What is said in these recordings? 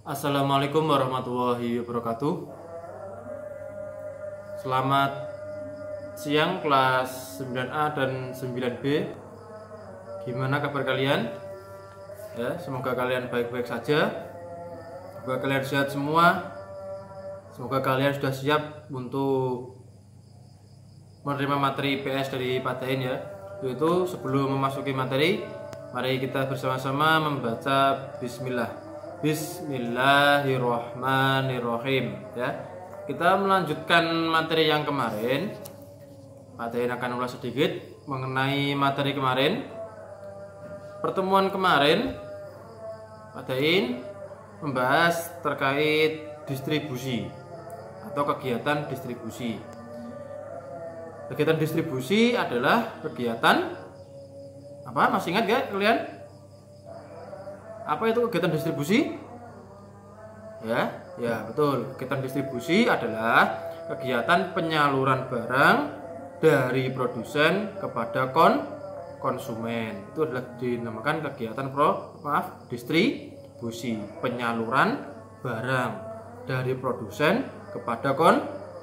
Assalamualaikum warahmatullahi wabarakatuh. Selamat siang kelas 9A dan 9B. Gimana kabar kalian? Ya, semoga kalian baik-baik saja. Semoga kalian sehat semua. Semoga kalian sudah siap untuk menerima materi PS dari Pak Dain ya. Itu sebelum memasuki materi, mari kita bersama-sama membaca Bismillah. Bismillahirrohmanirrohim ya. Kita melanjutkan materi yang kemarin. Pak Dain akan ulas sedikit mengenai materi kemarin. Pertemuan kemarin Pak Dain membahas terkait distribusi atau kegiatan distribusi. Kegiatan distribusi adalah kegiatan apa? Masih ingat gak kalian? Apa itu kegiatan distribusi? Ya betul. Kegiatan distribusi adalah kegiatan penyaluran barang dari produsen kepada konsumen. Itu adalah dinamakan kegiatan distribusi, penyaluran barang dari produsen kepada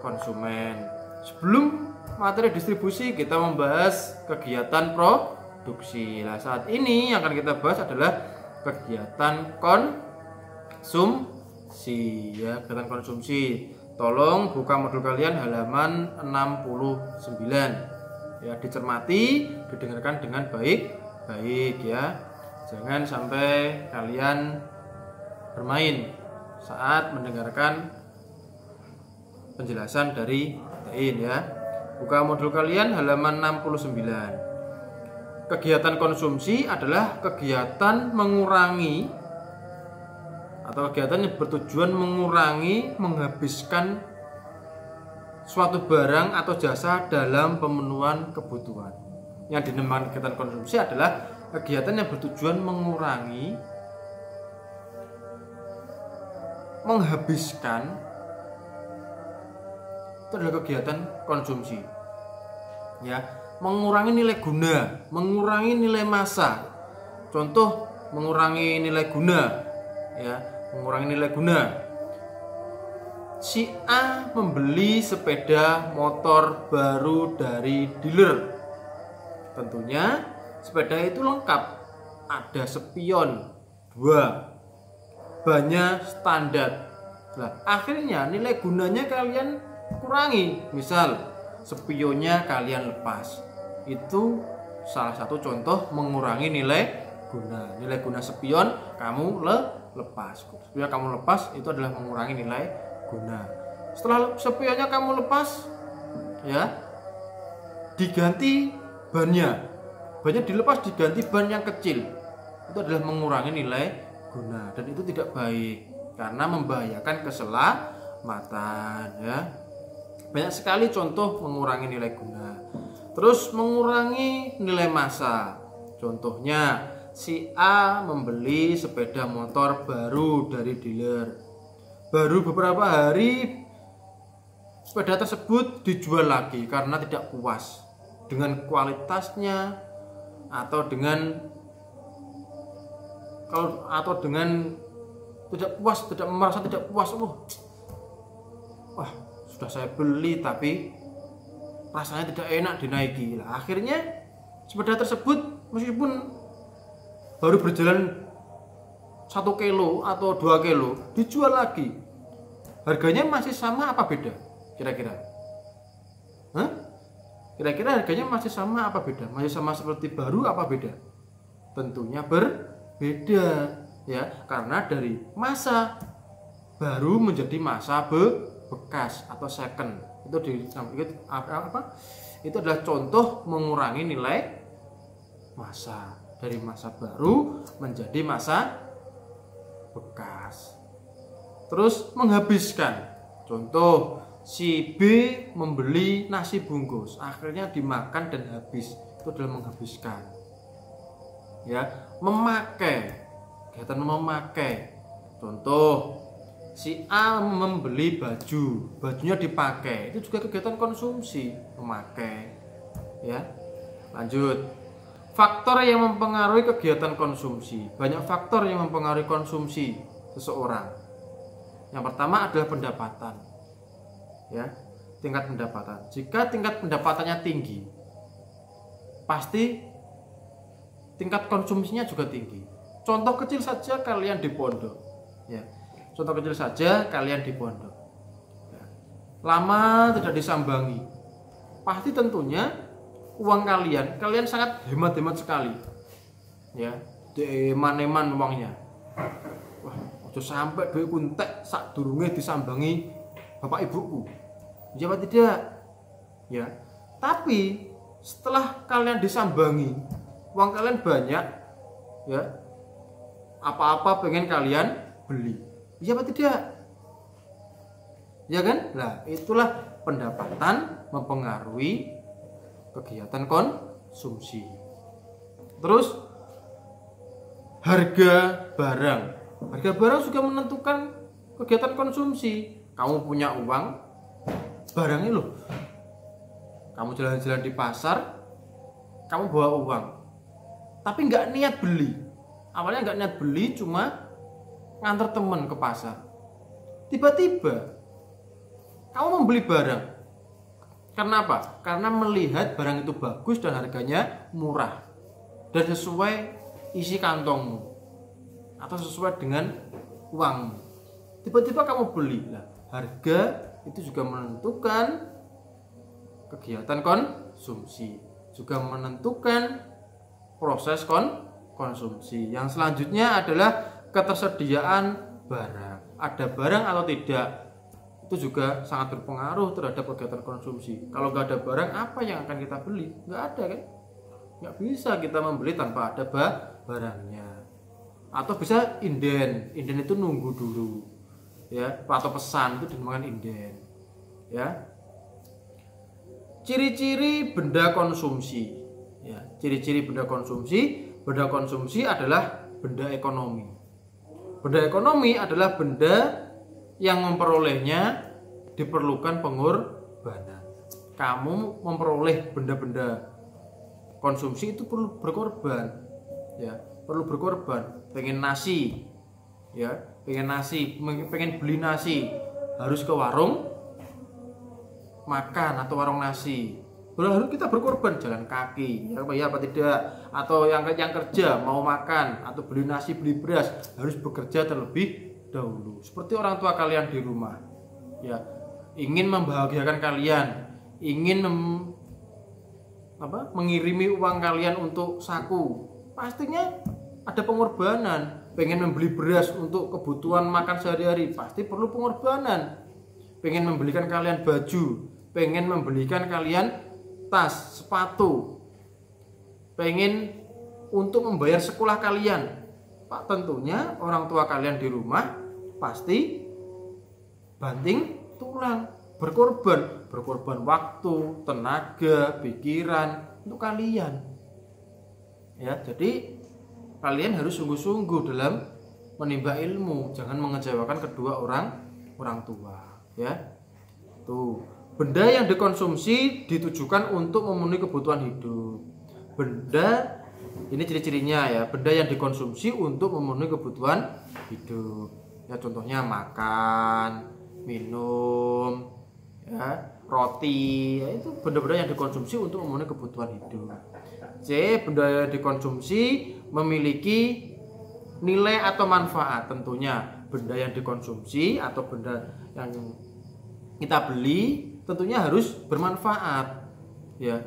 konsumen. Sebelum materi distribusi, kita membahas kegiatan produksi. Nah, saat ini yang akan kita bahas adalah kegiatan konsumsi ya, kegiatan konsumsi. Tolong buka modul kalian halaman 69 ya, dicermati, didengarkan dengan baik-baik ya. Jangan sampai kalian bermain saat mendengarkan penjelasan dari Dain ya. Buka modul kalian halaman 69. Kegiatan konsumsi adalah kegiatan mengurangi atau kegiatan yang bertujuan mengurangi, menghabiskan suatu barang atau jasa dalam pemenuhan kebutuhan. Yang dinamakan kegiatan konsumsi adalah kegiatan yang bertujuan mengurangi, menghabiskan. Itu adalah kegiatan konsumsi ya. Mengurangi nilai guna, mengurangi nilai massa. Contoh, mengurangi nilai guna ya, mengurangi nilai guna. Si A membeli sepeda motor baru dari dealer. Tentunya sepeda itu lengkap, ada spion 2, bannya standar. Nah, akhirnya nilai gunanya kalian kurangi. Misal spionnya kalian lepas. Itu salah satu contoh mengurangi nilai guna. Nilai guna spion kamu lepas. Spion kamu lepas itu adalah mengurangi nilai guna. Setelah spionnya kamu lepas ya, diganti bannya. Bannya dilepas, diganti ban yang kecil. Itu adalah mengurangi nilai guna, dan itu tidak baik karena membahayakan keselamatan ya. Banyak sekali contoh mengurangi nilai guna. Terus mengurangi nilai massa. Contohnya, si A membeli sepeda motor baru dari dealer. Baru beberapa hari sepeda tersebut dijual lagi karena tidak puas dengan kualitasnya atau dengan tidak puas, merasa tidak puas. Wah, sudah saya beli tapi rasanya tidak enak dinaiki. Nah, akhirnya sepeda tersebut meskipun baru berjalan 1 kilo atau 2 kilo dijual lagi. Harganya masih sama apa beda? Kira-kira? Kira-kira harganya masih sama apa beda? Masih sama seperti baru apa beda? Tentunya berbeda ya, karena dari masa baru menjadi masa bekas atau second. Itu adalah contoh mengurangi nilai massa dari masa baru menjadi masa bekas. Terus menghabiskan. Contoh, si B membeli nasi bungkus, akhirnya dimakan dan habis. Itu adalah menghabiskan. Ya, memakai. Kegiatan memakai. Contoh, si A membeli baju, bajunya dipakai. Itu juga kegiatan konsumsi, memakai. Ya. Lanjut. Faktor yang mempengaruhi kegiatan konsumsi. Banyak faktor yang mempengaruhi konsumsi seseorang. Yang pertama adalah pendapatan. Ya, tingkat pendapatan. Jika tingkat pendapatannya tinggi, pasti tingkat konsumsinya juga tinggi. Contoh kecil saja kalian di pondok. Ya. Contoh kecil saja kalian di pondok. Ya. Lama tidak disambangi. Pasti tentunya uang kalian sangat hemat-hemat sekali. Ya, eman-eman uangnya. Wah, ojo sampai duitku entek sak durunge disambangi bapak ibuku. Ya apa tidak? Ya. Tapi setelah kalian disambangi, uang kalian banyak, ya. Apa-apa pengen kalian beli. Ya apa tidak? Ya kan? Nah, itulah pendapatan mempengaruhi kegiatan konsumsi. Terus harga barang. Harga barang juga menentukan kegiatan konsumsi. Kamu punya uang, barangnya loh. Kamu jalan-jalan di pasar, kamu bawa uang, tapi nggak niat beli. Awalnya nggak niat beli, cuma nganter temen ke pasar. Tiba-tiba kamu membeli barang. Karena apa? Karena melihat barang itu bagus dan harganya murah dan sesuai isi kantongmu atau sesuai dengan uangmu. Tiba-tiba kamu beli. Nah, harga itu juga menentukan kegiatan konsumsi, juga menentukan proses konsumsi. Yang selanjutnya adalah ketersediaan barang. Ada barang atau tidak, itu juga sangat berpengaruh terhadap kegiatan konsumsi. Kalau nggak ada barang, apa yang akan kita beli? Nggak ada kan? Nggak bisa kita membeli tanpa ada barangnya. Atau bisa inden itu nunggu dulu, ya, atau pesan itu dinamakan inden, ya. Ciri-ciri benda konsumsi, ya. Ciri-ciri benda konsumsi adalah benda ekonomi. Benda ekonomi adalah benda yang memperolehnya diperlukan pengorbanan. Kamu memperoleh benda-benda konsumsi itu perlu berkorban, ya, perlu berkorban. Pengen nasi, ya, pengen beli nasi, harus ke warung makan atau warung nasi. Harus kita berkorban, jalan kaki, ya apa tidak? Atau yang kerja mau makan atau beli nasi, beli beras, harus bekerja terlebih dahulu. Seperti orang tua kalian di rumah, ya, ingin membahagiakan kalian, ingin mengirimi uang kalian untuk saku, pastinya ada pengorbanan. Pengen membeli beras untuk kebutuhan makan sehari-hari, pasti perlu pengorbanan. Pengen membelikan kalian baju, pengen membelikan kalian tas, sepatu, pengen untuk membayar sekolah kalian, Pak, tentunya orang tua kalian di rumah pasti banting tulang, berkorban waktu, tenaga, pikiran untuk kalian. Ya, jadi kalian harus sungguh-sungguh dalam menimba ilmu, jangan mengecewakan kedua orang tua, ya. Tuh. Benda yang dikonsumsi ditujukan untuk memenuhi kebutuhan hidup. Benda ini ciri-cirinya, ya. Benda yang dikonsumsi untuk memenuhi kebutuhan hidup. Ya, contohnya makan, minum, ya, roti, ya, itu benda-benda yang dikonsumsi untuk memenuhi kebutuhan hidup. C. Benda yang dikonsumsi memiliki nilai atau manfaat. Tentunya benda yang dikonsumsi atau benda yang kita beli tentunya harus bermanfaat, ya,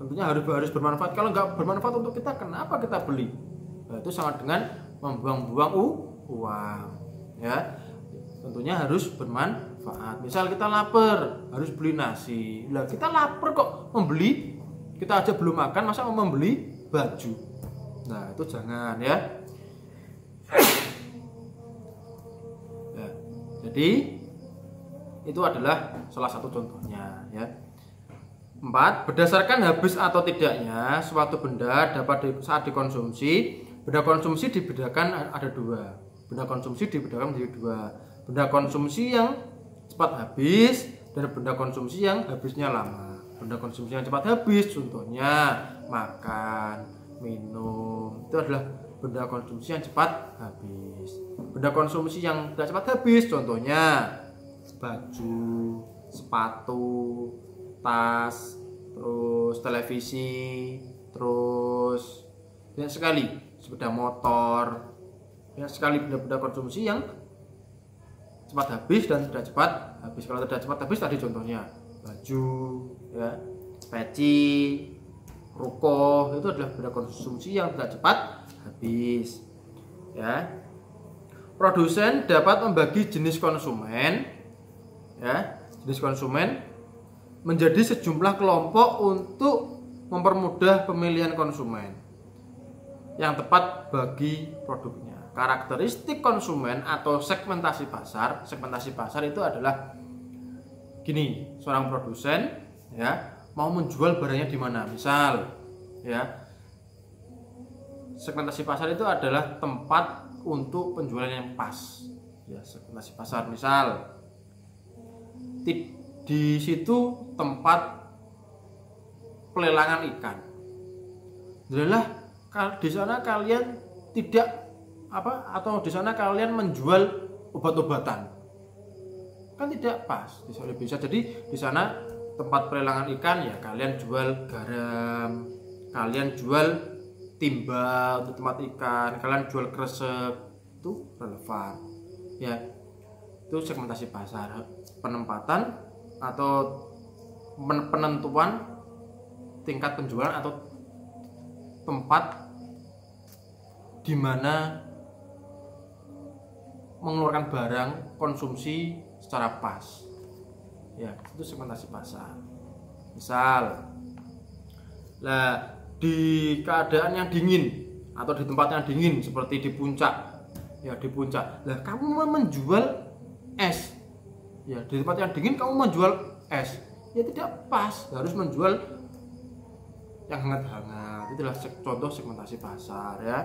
tentunya harus bermanfaat. Kalau nggak bermanfaat untuk kita, kenapa kita beli? Nah, itu sama dengan membuang-buang uang, ya. Tentunya harus bermanfaat. Misal kita lapar, harus beli nasi. Lah, kita lapar kok membeli, kita aja belum makan, masa mau membeli baju? Nah, itu jangan, ya. Ya, jadi itu adalah salah satu contohnya, ya. 4. Berdasarkan habis atau tidaknya suatu benda dapat saat dikonsumsi. Benda konsumsi dibedakan ada dua. Benda konsumsi dibedakan menjadi dua. Benda konsumsi yang cepat habis dan benda konsumsi yang habisnya lama. Benda konsumsi yang cepat habis contohnya makan, minum, itu adalah benda konsumsi yang cepat habis. Benda konsumsi yang tidak cepat habis contohnya baju, sepatu, tas, terus televisi, terus banyak sekali sepeda motor, banyak sekali benda-benda konsumsi yang cepat habis dan tidak cepat habis. Kalau tidak cepat habis tadi contohnya baju, ya, peci, rokok, itu adalah benda konsumsi yang tidak cepat habis. Ya, produsen dapat membagi jenis konsumen, ya, jenis konsumen menjadi sejumlah kelompok untuk mempermudah pemilihan konsumen yang tepat bagi produknya. Karakteristik konsumen atau segmentasi pasar. Segmentasi pasar itu adalah gini, seorang produsen, ya, mau menjual barangnya di mana. Misal, ya, segmentasi pasar itu adalah tempat untuk penjualan yang pas. Ya, segmentasi pasar misal di situ tempat pelelangan ikan. Adalah di sana kalian tidak atau di sana kalian menjual obat-obatan. Kan tidak pas. Bisa jadi di sana tempat pelelangan ikan, ya kalian jual garam, kalian jual timba untuk tempat ikan, kalian jual kresek, itu relevan. Ya, itu segmentasi pasar, penempatan atau penentuan tingkat penjualan atau tempat di mana mengeluarkan barang konsumsi secara pas. Ya, itu segmentasi pasar. Misal, lah di keadaan yang dingin atau di tempat yang dingin seperti di puncak, ya di puncak. Lah kamu menjual es, ya di tempat yang dingin kamu menjual es, ya tidak pas. Harus menjual yang hangat-hangat. Itulah contoh segmentasi pasar, ya.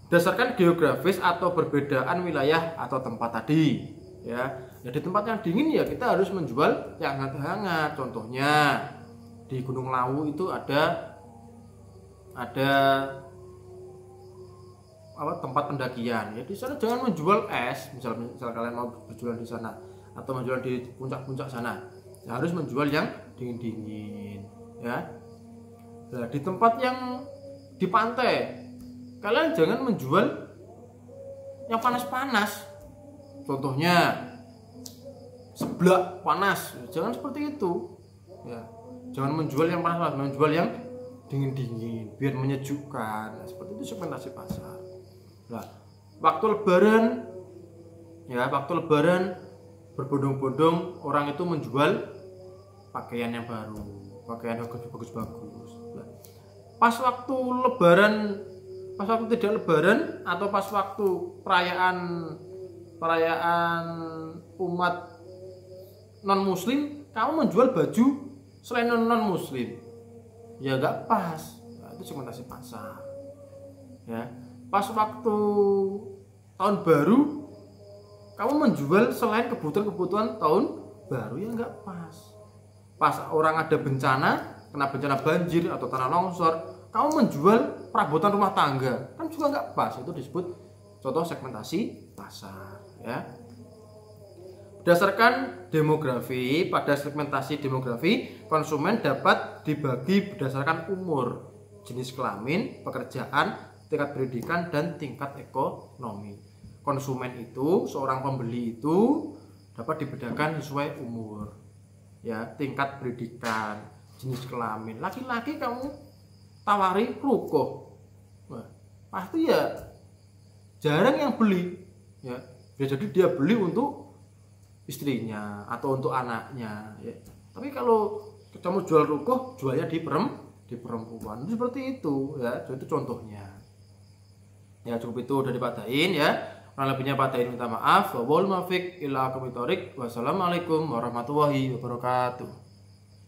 Berdasarkan geografis atau perbedaan wilayah atau tempat tadi, ya. Ya di tempat yang dingin ya kita harus menjual yang hangat-hangat. Contohnya di Gunung Lawu itu ada tempat pendakian. Ya di sana jangan menjual es. Misal kalian mau berjualan di sana atau menjual di puncak-puncak sana, ya harus menjual yang dingin-dingin, ya. Nah, di tempat yang di pantai kalian jangan menjual yang panas-panas. Contohnya seblak panas, jangan seperti itu, ya. Jangan menjual yang panas-panas, menjual yang dingin-dingin biar menyejukkan. Nah, seperti itu segmentasi pasar. Nah, waktu lebaran berbondong-bondong orang itu menjual pakaian yang baru, pakaian yang bagus-bagus. Nah, pas waktu tidak lebaran atau pas waktu perayaan umat non muslim kamu menjual baju selain non muslim, ya gak pas. Nah, itu segmentasi pasar, ya. Pas waktu tahun baru kamu menjual selain kebutuhan tahun baru, ya nggak pas. Pas orang ada bencana, kena bencana banjir atau tanah longsor, kamu menjual perabotan rumah tangga, kan juga nggak pas. Itu disebut contoh segmentasi pasar, ya. Berdasarkan demografi, pada segmentasi demografi konsumen dapat dibagi berdasarkan umur, jenis kelamin, pekerjaan, tingkat pendidikan, dan tingkat ekonomi. Konsumen itu, seorang pembeli itu dapat dibedakan sesuai umur, ya, tingkat pendidikan, jenis kelamin. Laki-laki kamu tawari rokok, nah, pasti ya jarang yang beli, ya. Jadi dia beli untuk istrinya atau untuk anaknya, ya. Tapi kalau kamu jual rokok, jualnya di perempuan, seperti itu, ya. Itu contohnya. Ya, cukup itu dari Pak Dain, ya. Kurang lebihnya Pak Dain minta maaf. Wassalamualaikum warahmatullahi wabarakatuh.